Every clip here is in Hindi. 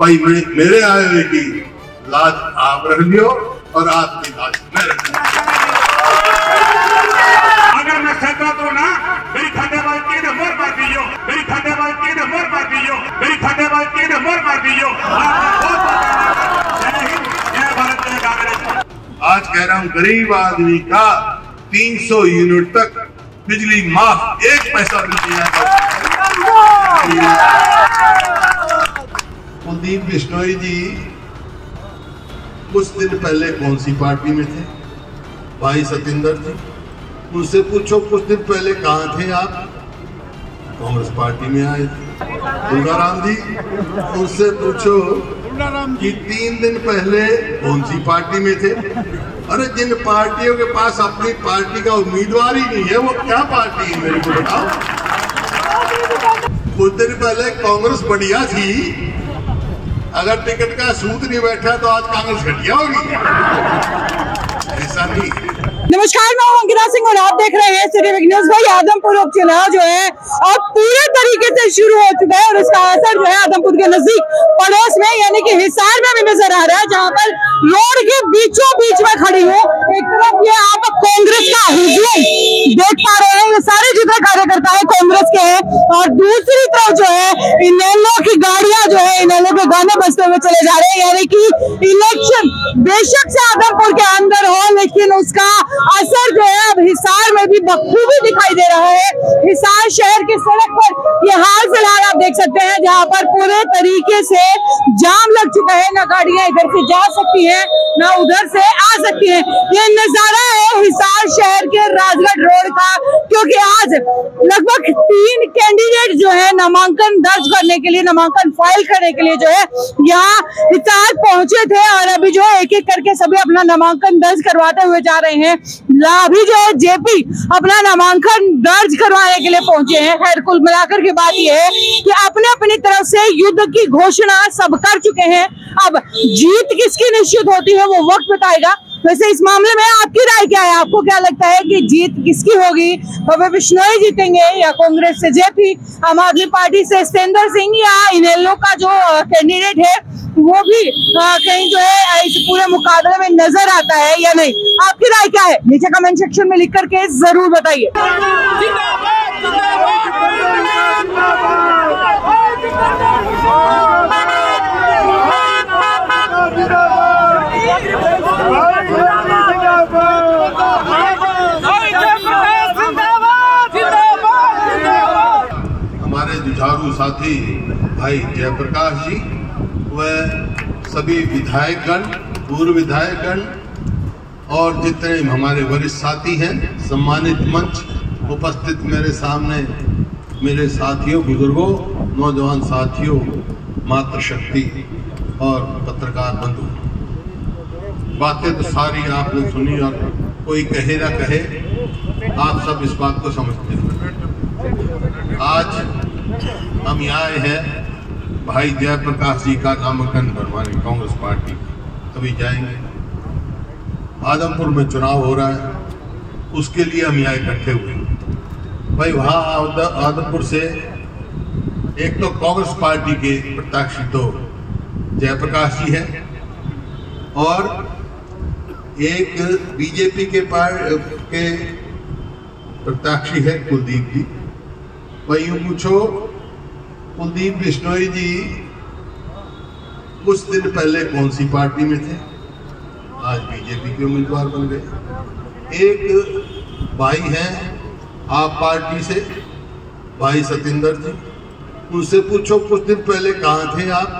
भाई मेरे आए हुए की लाज आप रख लियो और आपकी लाज मैं रख लियो। अगर मैं सहता तो ना मेरी खंडेबाज की मोर मार दियो, मेरी खंडेबाज की मोर मार दियो, मेरी खंडेबाज की मोर मार दियो। जय भारत जय कांग्रेस। आज कह रहा हूँ गरीब आदमी का 300 यूनिट तक बिजली माफ, 1 पैसा भी नहीं आएगा। कुलदीप बिश्नोई जी कुछ दिन पहले कौन सी पार्टी में थे? भाई सतेंद्र जी, उनसे पूछो कुछ दिन पहले कहाँ थे आप? कांग्रेस पार्टी में आए थे। दुर्गाराम जी, उनसे पूछो कि 3 दिन पहले कौन सी पार्टी में थे? अरे जिन पार्टियों के पास अपनी पार्टी का उम्मीदवार ही नहीं है वो क्या पार्टी है मेरे को बताओ। कुछ दिन पहले कांग्रेस बढ़िया थी, अगर टिकट का सूत नहीं बैठा तो आज कांग्रेस घटिया होगी, ऐसा नहीं। नमस्कार, मैं अंकिता सिंह और आप देख रहे हैं सिटी वीक न्यूज़। भाई आदमपुर उपचुनाव जो है अब पूरे तरीके से शुरू हो चुका है और उसका असर जो है आदमपुर के नजदीक पड़ोस में यानी कि हिसार में भी नजर आ रहा है, जहां पर रोड के बीचों बीच में खड़ी हूँ। एक तरफ ये आप कांग्रेस का हुजूम देख पा रहे हैं, ये सारे जितने कार्यकर्ता है कांग्रेस के हैं, और दूसरी तरफ जो है इनेलो की गाड़ियां जो है इनेलो के गाने बजते हुए चले जा रहे हैं। यानी कि इलेक्शन बेशक से आदमपुर के अंदर हो, लेकिन उसका असर जो है अब हिसार में भी बखूबी दिखाई दे रहा है। हिसार शहर की सड़क पर ये हाल फिलहाल आप देख सकते हैं, जहां पर पूरे तरीके से जाम लग चुका है, ना गाड़ियां इधर से जा सकती हैं ना उधर से आ सकती हैं। ये नजारा है हिसार शहर के राजगढ़ रोड का, क्योंकि आज लगभग 3 कैंडिडेट जो है नामांकन दर्ज करने के लिए, नामांकन फाइल करने के लिए जो है यहाँ हिसार पहुंचे थे, और अभी जो एक एक करके सभी अपना नामांकन दर्ज करवाते हुए जा रहे हैं। अभी जो है जेपी अपना नामांकन दर्ज करवाने के लिए पहुंचे हैं। खैर कुल मिलाकर के बात यह है कि अपने अपनी तरफ से युद्ध की घोषणा सब कर चुके हैं। अब जीत किसकी निश्चित होती है वो वक्त बताएगा। वैसे इस मामले में आपकी राय क्या है? आपको क्या लगता है कि जीत किसकी होगी? भव्य बिश्नोई जीतेंगे या कांग्रेस से जेपी, आम आदमी पार्टी से सतेंद्र सिंह, या इनेलो का जो कैंडिडेट है वो भी कहीं जो है इस पूरे मुकाबले में नजर आता है या नहीं? आपकी राय क्या है? नीचे कमेंट सेक्शन में लिख करके जरूर बताइए। हमारे जुझारू साथी भाई जयप्रकाश जी व सभी विधायकगण, पूर्व विधायकगण और जितने हमारे वरिष्ठ साथी हैं, सम्मानित मंच उपस्थित मेरे सामने मेरे साथियों, बुजुर्गों, नौजवान साथियों, मातृशक्ति और पत्रकार बंधु, बातें तो सारी आपने सुनी और कोई कहे ना कहे आप सब इस बात को समझते हैं। आज हम यहाँ आए हैं भाई जयप्रकाश जी का नामांकन भरवाने कांग्रेस पार्टी, अभी जाएंगे। आदमपुर में चुनाव हो रहा है, उसके लिए हम यहाँ इकट्ठे हुए। भाई वहाँ आदमपुर से एक तो कांग्रेस पार्टी के प्रत्याशी तो जयप्रकाश जी हैं और एक बीजेपी के प्रत्याशी है कुलदीप जी। भाई यूँ पूछो, कुलदीप बिश्नोई जी कुछ दिन पहले कौन सी पार्टी में थे? आज बीजेपी के उम्मीदवार बन गए। एक भाई हैं आप पार्टी से, भाई सतेंद्र जी, उनसे पूछो कुछ दिन पहले कहाँ थे आप?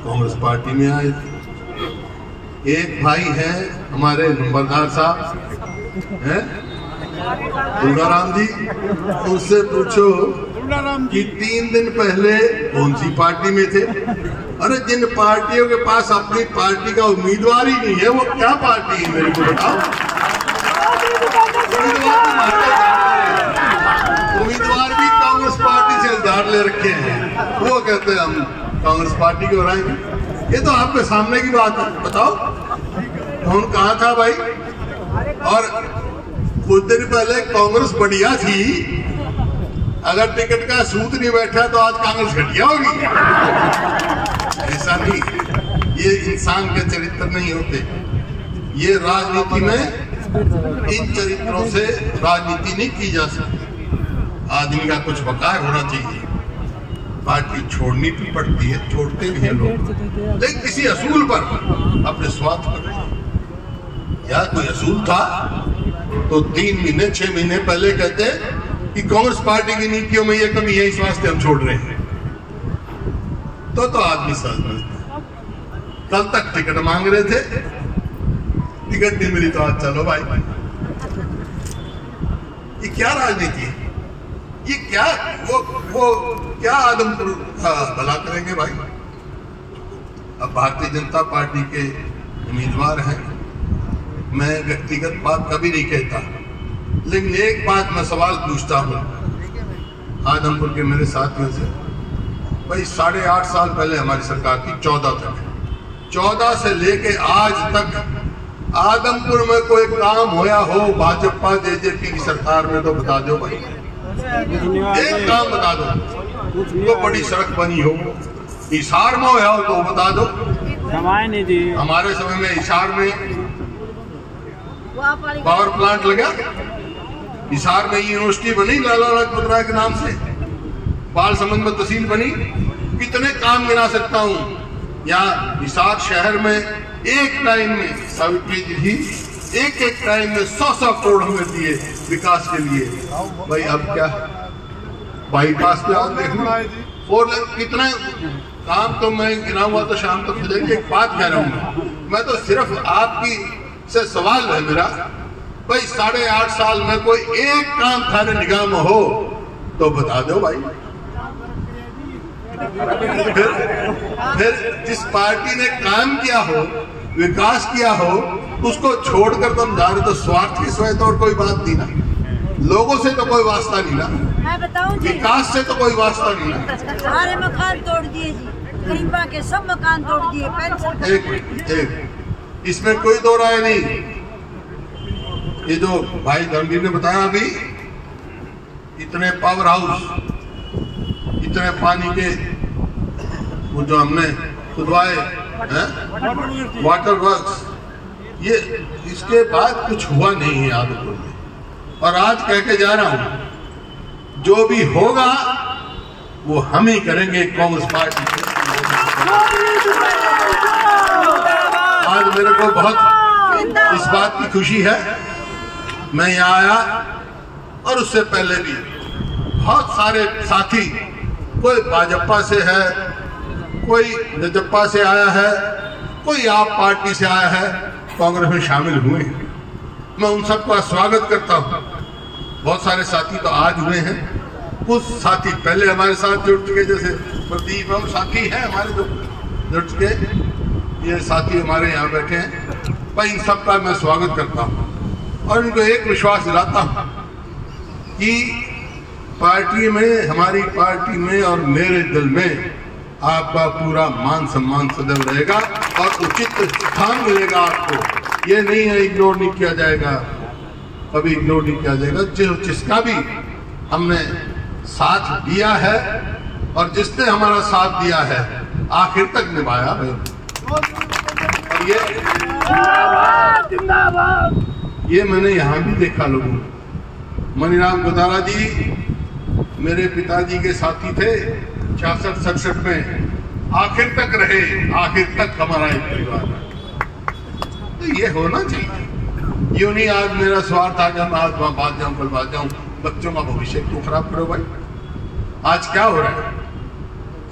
कांग्रेस पार्टी में आए थे। एक भाई हैं हमारे नंबरदार साहब हैं दुर्गाराम जी, उनसे पूछो कि 3 दिन पहले कौन सी पार्टी में थे? अरे जिन पार्टियों के पास अपनी पार्टी का उम्मीदवार ही नहीं है वो क्या पार्टी है मेरे को बताओ। उम्मीदवार भी कांग्रेस पार्टी से उधार ले रखे हैं, वो कहते हैं हम कांग्रेस पार्टी को हराएंगे। ये तो आपके सामने की बात है, बताओ कौन कहाँ था भाई? और कुछ दिन पहले कांग्रेस बढ़िया थी, अगर टिकट का सूत नहीं बैठा तो आज कांग्रेस घटिया होगी, इंसान के चरित्र नहीं होते। ये राजनीति में इन चरित्रों से राजनीति नहीं की जा सकती। आदमी का कुछ वकार होना चाहिए। पार्टी छोड़नी भी पड़ती है, छोड़ते भी हैं लोग, लेकिन किसी असूल पर, अपने स्वार्थ पर। या कोई असूल था तो 3 महीने 6 महीने पहले कहते कि कांग्रेस पार्टी की नीतियों में ये कमी है, इस वास्ते हम छोड़ रहे हैं। तो आदमी समझता। कल तक टिकट मांग रहे थे, टिकट नहीं मिली तो आज चलो भाई। ये क्या राजनीति है? ये क्या वो क्या आदमपुर भला करेंगे भाई? अब भारतीय जनता पार्टी के उम्मीदवार हैं, मैं व्यक्तिगत बात कभी नहीं कहता, लेकिन एक बात मैं सवाल पूछता हूं आदमपुर के मेरे साथियों से। भाई 8.5 साल पहले हमारी सरकार थी, 14 तक, 14 से लेके आज तक आदमपुर में कोई काम होया हो भाजपा जेजेपी की सरकार में तो बता दो भाई, एक काम बता दो। तो बड़ी सड़क बनी हो, हिसार में होया हो तो बता दो। हमारे समय में हिसार में पावर प्लांट लगा, हिसार में यूनिवर्सिटी बनी लाला लाजपत राय के नाम से, बाल समंद में तहसील बनी। कितने काम गिना सकता हूँ। यहाँ हिसार शहर में एक टाइम में सावित्री जी भी एक टाइम में 100 करोड़ हमें दिए विकास के लिए। भाई अब क्या बाईपास पे आप देख लो, 4 लाइन कितना काम तो मैं गिनाऊंगा तो शाम तक हो जाएगी। एक बात कह रहा हूँ मैं तो सिर्फ आपकी से सवाल है मेरा, भाई 8.5 साल में कोई एक काम थारे निगाह में हो तो बता दो भाई। फिर जिस पार्टी ने काम किया हो, विकास किया हो, उसको छोड़कर तुम जा रहे तो स्वार्थ की स्वयं तो और कोई बात नहीं ना, लोगों से तो कोई वास्ता नहीं ना, मैं बताऊं जी, विकास से तो कोई वास्ता नहीं ना। सारे मकान तोड़ दिए जी, गरीबा के सब मकान तोड़ दिए, पेंशन। एक इसमें कोई दो राय नहीं। ये जो भाई धर्मवीर ने बताया अभी, इतने पावर हाउस, इतने पानी के वो जो हमने खुदवाए हैं, वाटर वर्क्स, ये इसके बाद कुछ हुआ नहीं है आदमपुर में। और आज कह के जा रहा हूं, जो भी होगा वो हम ही करेंगे कांग्रेस पार्टी के। आज मेरे को बहुत इस बात की खुशी है, मैं यहाँ आया और उससे पहले भी बहुत सारे साथी, कोई भाजपा से है, कोई जजपा से आया है, कोई आप पार्टी से आया है, कांग्रेस में शामिल हुए हैं। मैं उन सबका स्वागत करता हूं। बहुत सारे साथी तो आज हुए हैं, कुछ साथी पहले हमारे साथ जुड़ चुके, जैसे प्रदीप हम साथी हैं हमारे जो जुड़ चुके, ये साथी हमारे यहाँ बैठे हैं। भाई इन सबका मैं स्वागत करता हूँ और इनको एक विश्वास दिलाता हूँ कि पार्टी में, हमारी पार्टी में और मेरे दिल में आपका पूरा मान सम्मान सदैव रहेगा और उचित स्थान मिलेगा आपको। ये नहीं है इग्नोर नहीं किया जाएगा, कभी इग्नोर नहीं किया जाएगा। जिसका भी हमने साथ दिया है और जिसने हमारा साथ दिया है आखिर तक निभाया भाई। और ये मैंने यहाँ भी देखा लोगों। मनीराम गोदारा जी मेरे पिताजी के साथी थे, 66-67 में आखिर तक रहे, आखिर तक हमारा एक परिवार है। तो ये होना चाहिए। यूं नहीं आज मेरा स्वार्थ आ गया, मैं आज वहां बात जाऊं, कल बात जाऊं, बच्चों का भविष्य क्यों खराब करो भाई। आज क्या हो रहा है,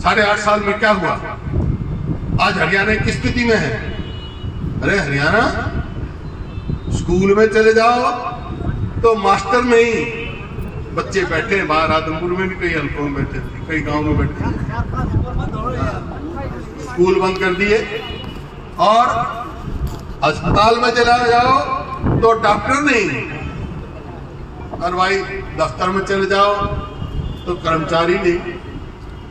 8.5 साल में क्या हुआ? आज हरियाणा किस स्थिति में है? अरे हरियाणा स्कूल में चले जाओ तो मास्टर में ही बच्चे बैठे हैं बाहर। आदमपुर में भी कई हल्कों में बैठे थे, कई गांव में बैठे थे। स्कूल बंद कर दिए और अस्पताल में चला जाओ तो डॉक्टर नहीं, और भाई दफ्तर में चले जाओ तो कर्मचारी नहीं,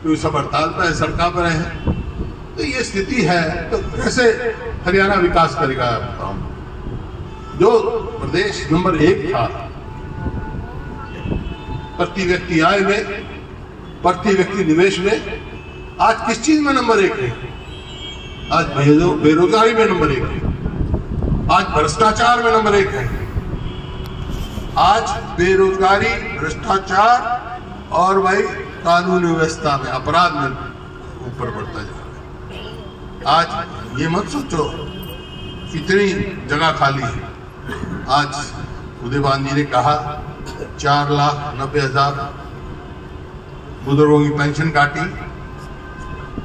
तो सब हड़ताल पर है, सड़कों पर है। तो ये स्थिति है, तो कैसे हरियाणा विकास करेगा? आप बताओ। जो प्रदेश नंबर 1 था प्रति व्यक्ति आय में, प्रति व्यक्ति निवेश में, आज किस चीज में नंबर 1 है? आज बेरोजगारी में नंबर 1 है, आज भ्रष्टाचार में नंबर 1 है। आज बेरोजगारी, भ्रष्टाचार और भाई कानून व्यवस्था में, अपराध में ऊपर बढ़ता जा रहा है। आज ये मत सोचो कितनी जगह खाली है। आज उदयवान जी ने कहा 4,90,000 बुजुर्गों की पेंशन काटी।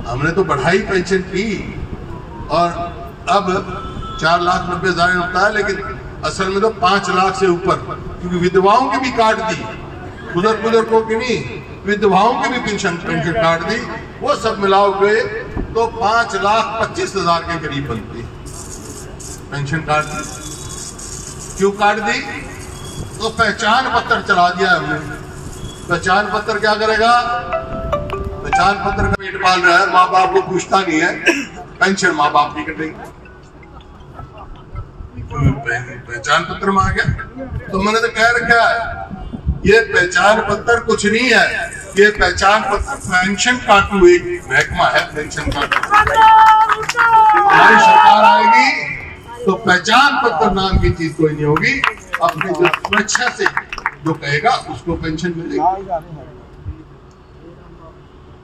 हमने तो बढ़ाई पेंशन की और अब 4,90,000 होता है, लेकिन असल में तो 5 लाख से ऊपर, क्योंकि विधवाओं की भी काट दी, बुजुर्गों की नहीं, विधवाओं की भी पेंशन काट दी। वो सब मिलाओ गए तो 5,25,000 के करीब बनती पेंशन काट दी। क्यों काट दी? तो पहचान पत्र चला दिया हमने। पहचान पत्र क्या करेगा? पहचान पत्र का पेट पाल रहा है, माँ बाप को पूछता नहीं है, पेंशन माँ बाप नहीं कटेंगे। पहचान पत्र में आ गया तो मैंने तो कह रखा है ये पहचान पत्र कुछ नहीं है, ये पहचान पत्र पेंशन काटू एक महकमा है। पेंशन काटू हमारी सरकार आएगी तो पहचान पत्र नाम की चीज कोई नहीं होगी। अपने जो स्वेच्छा से जो कहेगा उसको पेंशन मिलेगी।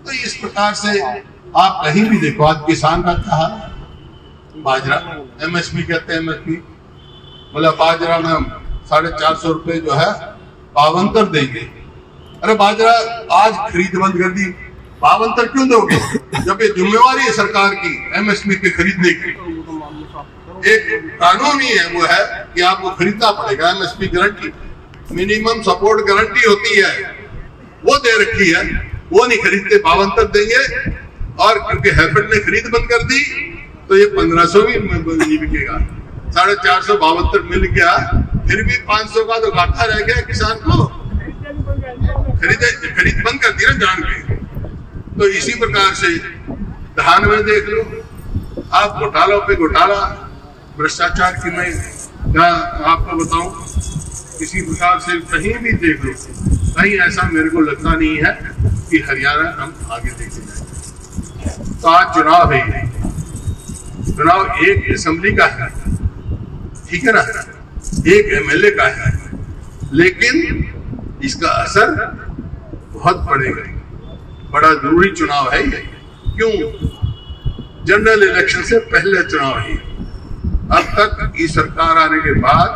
तो इस प्रकार से आप कहीं भी देखो, आज किसान का कहा बाजरा MSP कहते हैं, MSP मतलब बाजरा में 450 रुपए जो है पावंतर देंगे। अरे बाजरा आज खरीद बंद कर दी, पावंतर क्यों दोगे जब ये जिम्मेवारी है सरकार की MSP पे खरीदने की। एक कानून ही है, वो है कि आपको खरीदना पड़ेगा। MSP guarantee, minimum support guarantee होती है, वो दे रखी है, वो नहीं खरीदते, पावंतर देंगे। और क्योंकि हैफेड ने खरीद बंद कर दी तो ये 1500 भी नहीं बिकेगा। 450 पावंतर मिल गया, फिर भी 500 का तो घाटा रह गया किसान को। खरीद बंद कर दी ना जान के। तो इसी प्रकार से धान में देख लो आप, घोटालों पे घोटाला, भ्रष्टाचार की मैं क्या आपको बताऊं, किसी प्रकार से कहीं भी देख लो, कहीं ऐसा मेरे को लगता नहीं है कि हरियाणा हम आगे देखे जाए। तो आज चुनाव है, चुनाव एक असेंबली का है, ठीक है ना, एक MLA का है, लेकिन इसका असर बहुत पड़ेगा। बड़ा जरूरी चुनाव है ये। क्यों? जनरल इलेक्शन से पहले चुनाव है। अब तक इस सरकार आने के बाद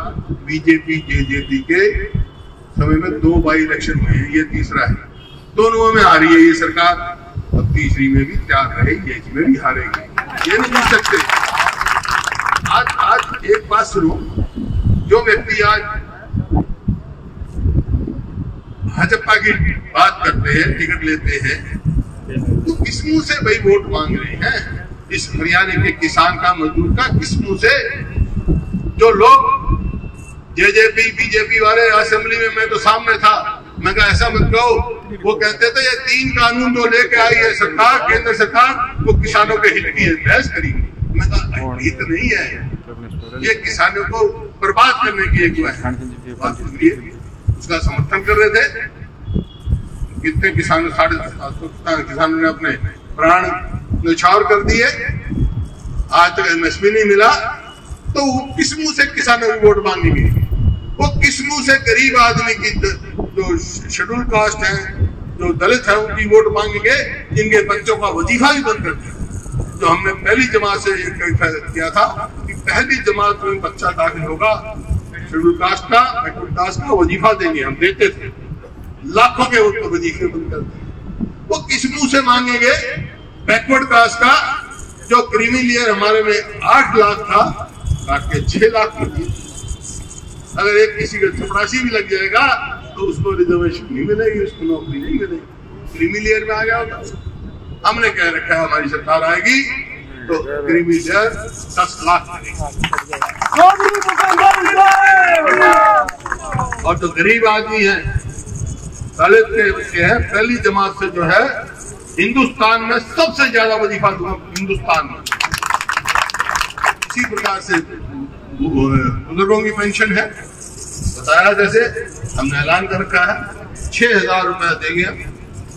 बीजेपी JJP के समय में 2 बाई इलेक्शन हुए हैं, ये तीसरा है। दोनों में हारी है ये सरकार, अब तीसरी में भी तैयार रहेगी, इसमें भी हारेगी, ये नहीं जीत सकते। आज एक बात सुनो, जो व्यक्ति आज भाजपा की बात करते हैं, टिकट लेते हैं, तो किस मुंह से भाई वोट मांग रहे हैं? इस हरियाणा के किसान का, मजदूर का किस मुंह से? जो लोग JJP BJP वाले असेंबली में, मैं तो सामने था, मैं कहा ऐसा मत कहो, वो कहते थे ये 3 कानून जो लेके आई है सरकार, केंद्र सरकार, वो किसानों के हित की बहस करेगी। मैं कहा हित नहीं है, ये किसानों को बर्बाद करने की एक बात है। उसका समर्थन कर रहे थे। कितने किसानों, 750 किसानों ने अपने प्राण न्यौछावर कर दिए। आज तक MSP नहीं मिला, तो किस मुंह से किसानों की वोट मांगेंगे? वो किस मुंह से गरीब आदमी की, जो शेड्यूल कास्ट है, जो दलित है, उनकी वोट मांगेंगे, जिनके बच्चों का वजीफा भी बंद कर दिया। जो हमने पहली जमात से किया था कि पहली जमात में बच्चा दाखिल होगा, शेड्यूल कास्ट का, बैकवर्ड कास्ट का वजीफा देंगे, हम देते थे। लाखों के वजीफे बंद कर दिए। वो किस मुंह से मांगेंगे? बैकवर्ड कास्ट का जो क्रीमी लेयर हमारे में 8 लाख था, काट के 6 लाख कर दिए। अगर एक किसी का चपरासी भी लग जाएगा तो उसको रिजर्वेशन नहीं मिलेगी, उसको नौकरी नहीं मिलेगी। क्रीमी लेयर में आ गया होता। हमने कह रखा है हमारी सरकार आएगी तो क्रीमी लेयर 10 लाख और जो गरीब आदमी है, दलित के हैं, पहली जमात से जो है हिंदुस्तान में सबसे ज्यादा वजीफा दूंगा हिंदुस्तान में। इसी प्रकार से बुजुर्गों की पेंशन है, बताया जैसे हमने ऐलान कर रखा है 6,000 रुपया देंगे।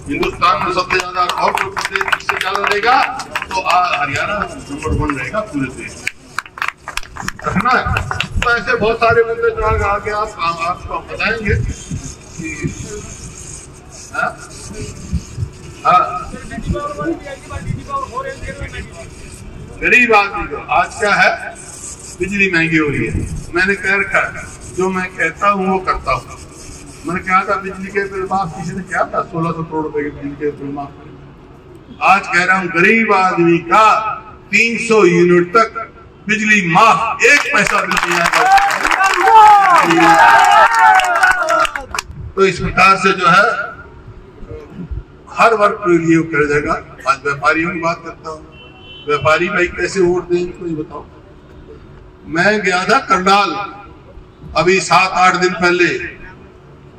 हिंदुस्तान में सबसे ज्यादा और इससे ज्यादा देगा तो हरियाणा नंबर 1 रहेगा पूरे देश में, रखना है। तो ऐसे बहुत सारे मुद्दे जो आगे आपको बताएंगे कि गरीब आदमी को आज क्या है, बिजली महंगी हो रही है। मैंने कह रखा है जो मैं कहता हूँ वो करता हूँ। मैंने कहा था बिजली के बिल माफ, किसी ने क्या था 1600 करोड़ रुपए के बिजली के बिल माफ। आज कह रहा हूँ गरीब आदमी का 300 यूनिट तक बिजली माफ, 1 पैसा बिल नहीं आएगा। तो इस प्रकार से जो है हर वर्ग के लिए वो कर देगा। आज व्यापारियों की बात करता हूँ, व्यापारी भाई कैसे वोट दें इनको ये बताओ। मैं गया था करनाल अभी 7-8 दिन पहले,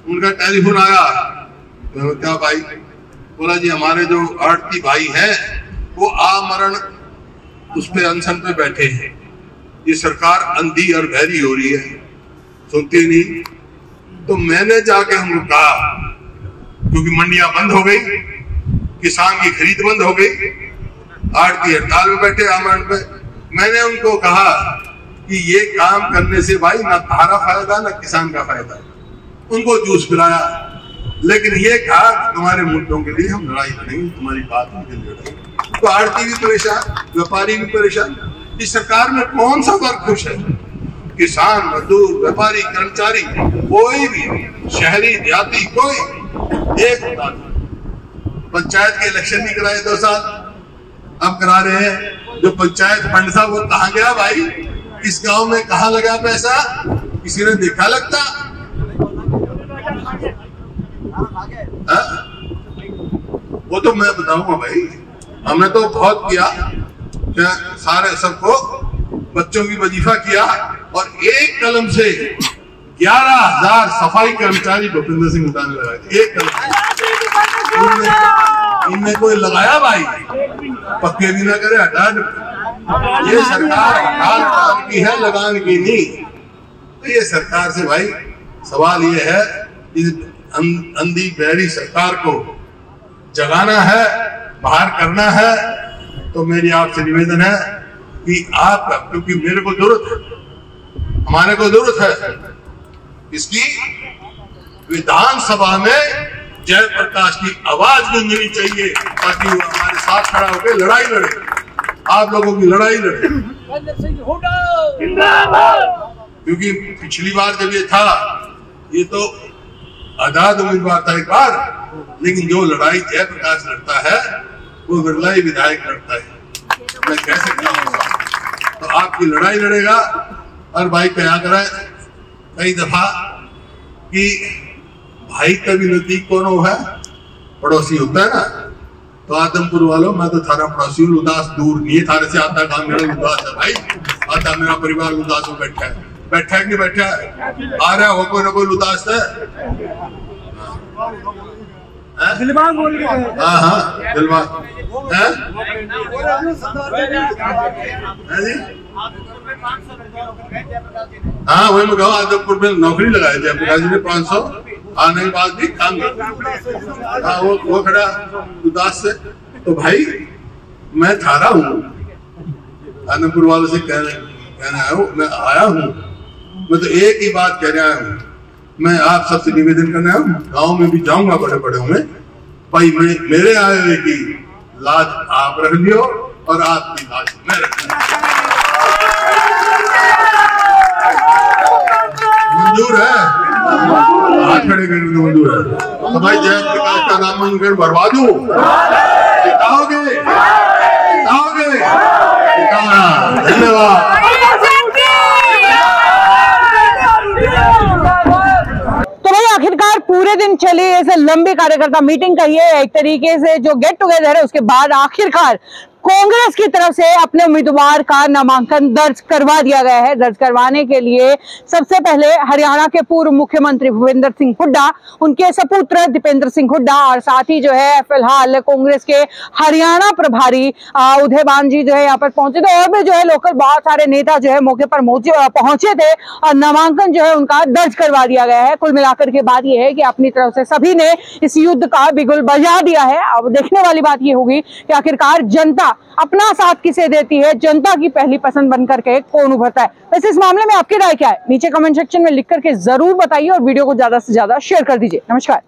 उनका टेलीफोन आया, क्या भाई, बोला जी हमारे जो आड़ती भाई हैं वो आमरण उस पे अनशन पे बैठे हैं, ये सरकार अंधी और बहरी हो रही है, सुनती नहीं। तो मैंने जाके उनको कहा, क्योंकि मंडियां बंद हो गई, किसान की खरीद बंद हो गई, आड़ती हड़ताल में बैठे आमरण पे, मैंने उनको कहा कि ये काम करने से भाई ना तुम्हारा फायदा ना किसान का फायदा। उनको जूस पिलाया, लेकिन ये कहा तुम्हारे मुद्दों के लिए हम लड़ाई लड़ेंगे, तुम्हारी बात के लिए लड़ेंगे। तो आड़ती भी परेशान, व्यापारी भी परेशान। इस सरकार में कौन सा वर्ग खुश है? किसान, मजदूर, व्यापारी, कर्मचारी, कोई भी, शहरी देहाती, कोई एक। पंचायत के इलेक्शन नहीं कराए 2 साल, अब करा रहे हैं। जो पंचायत फंड था वो कहाँ गया भाई? इस गांव में कहाँ लगा पैसा? किसी ने देखा लगता? वो तो मैं बताऊंगा भाई, हमने तो बहुत किया, क्या सारे सबको बच्चों की वजीफा किया, और एक कलम से 11,000 सफाई कर्मचारी भूपेंद्र सिंह हुड्डा ने लगाए। एक कलम इनमें कोई लगाया भाई? पक्के भी ना करे, हटा। ये सरकार हड़ताल की है, लगान की नहीं। तो ये सरकार से भाई सवाल ये है, इस अंधी बहरी सरकार को जगाना है, बाहर करना है। तो मेरी आपसे निवेदन है कि आप, क्योंकि मेरे को जरूरत है, हमारे को जरूरत है इसकी, विधानसभा में जयप्रकाश की आवाज गूंजनी चाहिए, ताकि वो हमारे साथ खड़ा होकर लड़ाई लड़े, आप लोगों की लड़ाई लड़े। क्योंकि पिछली बार जब ये था, ये तो आजाद उम्मीदवार था एक बार, लेकिन जो लड़ाई जयप्रकाश लड़ता है वो बिरलाई विधायक लड़ता है। मैं कह सकता हूँ तो आपकी लड़ाई लड़ेगा। और भाई क्या करें, कई दफा कि भाई का भी नजदीक कौन है? पड़ोसी होता है ना। तो आदमपुर वालों, मैं तो थारा पड़ोसी हूँ, उदास दूर नहीं है थारे से। आता काम मेरा उदास है भाई, आता मेरा परिवार उदास में बैठा है। बैठा है कि नहीं बैठा है? आ रहा हो कोई ना कोई उदास है। दिलबाग बोल रहे हैं। हाँ दिलबाग है जी। हाँ वही मैं कहूँ, आदमपुर में नौकरी लगाई जयप्रकाश जी ने 500 आने के बाद भी काम किया। हाँ वो खड़ा उदास से। तो भाई मैं थारा हूँ, आदमपुर वालों से कहना आया हूँ, मैं आया हूँ, मैं तो एक ही बात कहने आया हूँ। मैं आप सबसे निवेदन करना है, गांव में भी जाऊंगा बड़े बड़े में, भाई मेरे आए हुए की लाज आप रख लियो और आपकी लाज मैं रखूंगा। मंजूर है? हाथ खड़े करने को मंजूर है? तो भाई जयप्रकाश का नामांकन भरवा दूं? जिताओगे? जिताओगे? धन्यवाद। आखिरकार पूरे दिन चली ऐसे लंबी कार्यकर्ता मीटिंग का ये एक तरीके से जो गेट टुगेदर है, उसके बाद आखिरकार कांग्रेस की तरफ से अपने उम्मीदवार का नामांकन दर्ज करवा दिया गया है। दर्ज करवाने के लिए सबसे पहले हरियाणा के पूर्व मुख्यमंत्री भूपेंद्र सिंह हुड्डा, उनके सपुत्र दीपेंद्र सिंह हुड्डा और साथ ही जो है फिलहाल कांग्रेस के हरियाणा प्रभारी उदयभान जी जो है यहाँ पर पहुंचे थे, और भी जो है लोकल बहुत सारे नेता जो है मौके पर पहुंचे थे और नामांकन जो है उनका दर्ज करवा दिया गया है। कुल मिलाकर के बात यह है कि अपनी तरफ से सभी ने इस युद्ध का बिगुल बजा दिया है। अब देखने वाली बात यह होगी कि आखिरकार जनता अपना साथ किसे देती है, जनता की पहली पसंद बनकर के कौन उभरता है। वैसे इस मामले में आपकी राय क्या है, नीचे कमेंट सेक्शन में लिख करके जरूर बताइए और वीडियो को ज्यादा से ज्यादा शेयर कर दीजिए। नमस्कार।